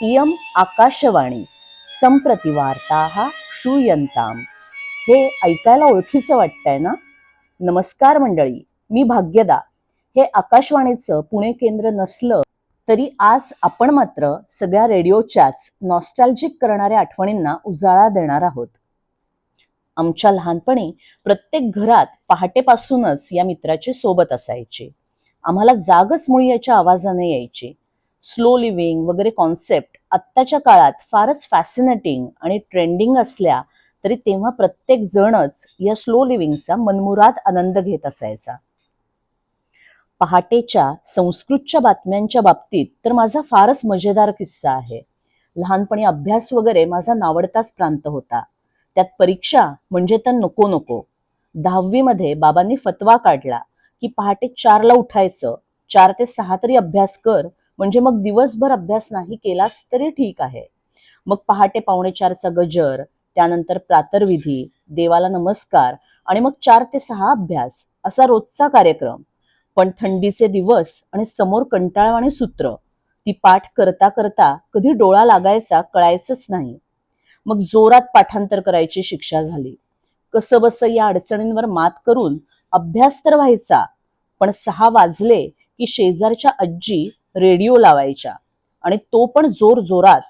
इयम् आकाशवाणी संप्रति वार्ताः श्रूयन्ताम्. हे ऐकायला ओळखीचं वाटतंय ना? नमस्कार मंडळी, मी भाग्यदा. हे आकाशवाणीचं पुणे केंद्र नसलं तरी आज आपण मात्र सगळ्या रेडिओच्याच नॉस्टॅल्जिक करणाऱ्या आठवणींना उजाळा देणार आहोत. आमच्या लहानपणी प्रत्येक घरात पहाटेपासूनच या मित्राची सोबत असायची. आम्हाला जागच मुळी याच्या आवाजाने यायची. स्लो लिव्हिंग वगैरे कॉन्सेप्ट आत्ताच्या काळात फारच फॅसिनेटिंग आणि ट्रेंडिंग असल्या तरी तेव्हा प्रत्येक जणच या स्लो लिव्हिंगचा मनमुराद आनंद घेत असायचा. पहाटेच्या संस्कृतच्या बातम्यांच्या बाबतीत तर माझा फारच मजेदार किस्सा आहे. लहानपणी अभ्यास वगैरे माझा नावडताच प्रांत होता. त्यात परीक्षा म्हणजे तर नको नको. 10वी मध्ये बाबांनी फतवा काढला की पहाटे 4ला उठायचं, 4 ते 6 तरी अभ्यास कर, म्हणजे मग दिवसभर अभ्यास नाही केलास तरी ठीक आहे. मग पहाटे 4:45चा गजर, त्यानंतर प्रातर्विधी, देवाला नमस्कार आणि मग 4 ते 6 अभ्यास, असा रोजचा कार्यक्रम. पण थंडीचे दिवस आणि समोर कंटाळवाणी सूत्र, ती पाठ करता करता कधी डोळा लागायचा कळायचंच नाही. मग जोरात पाठांतर करायची शिक्षा झाली. कसंबसं या अडचणींवर मात करून अभ्यास तर व्हायचा, पण 6 वाजले की शेजारच्या आजी रेडिओ लावायच्या, आणि तो पण जोर जोरात,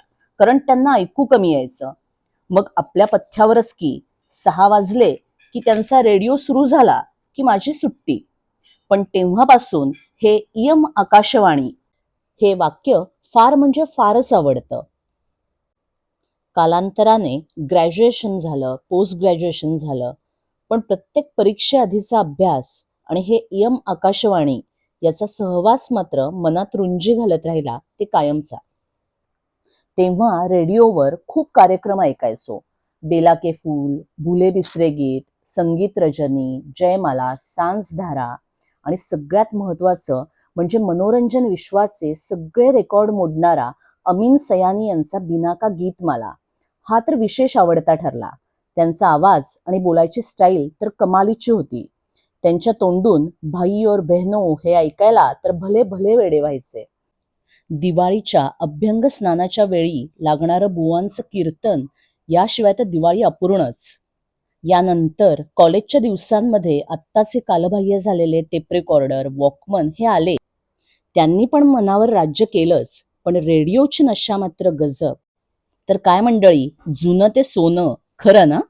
कारण त्यांना ऐकू कमी यायचं. मग आपल्या पथ्यावरच की 6 वाजले की त्यांचा रेडिओ सुरू झाला की माझी सुट्टी. पण तेव्हापासून हे इयम आकाशवाणी हे वाक्य फार म्हणजे फारच आवडतं. कालांतराने ग्रॅज्युएशन झालं, पोस्ट ग्रॅज्युएशन झालं, पण प्रत्येक परीक्षेआधीचा अभ्यास आणि हे इयम आकाशवाणी याचा सहवास मात्र मनात रुंजी घालत राहिला ते कायमचा. तेव्हा रेडिओवर खूप कार्यक्रम ऐकायचो. बेला के फूल, भुले बिसरे गीत, संगीत रजनी, जयमाला, सांसधारा आणि सगळ्यात महत्वाचं म्हणजे मनोरंजन विश्वाचे सगळे रेकॉर्ड मोडणारा अमीन सयानी यांचा बिनाका गीतमाला हा तर विशेष आवडता ठरला. त्यांचा आवाज आणि बोलायची स्टाईल तर कमालीची होती. त्यांच्या तोंडून भाई और बहनो हे ऐकायला तर भले भले वेडे व्हायचे. दिवाळीच्या अभ्यंग स्नानाच्या वेळी लागणारं बुवांचं कीर्तन, याशिवाय तर दिवाळी अपूर्णच. यानंतर कॉलेजच्या दिवसांमध्ये आत्ताचे कालबाह्य झालेले टेप रेकॉर्डर, वॉकमन हे आले. त्यांनी पण मनावर राज्य केलंच, पण रेडिओची नशा मात्र गजब. तर काय मंडळी, जुनं ते सोनं खरं ना?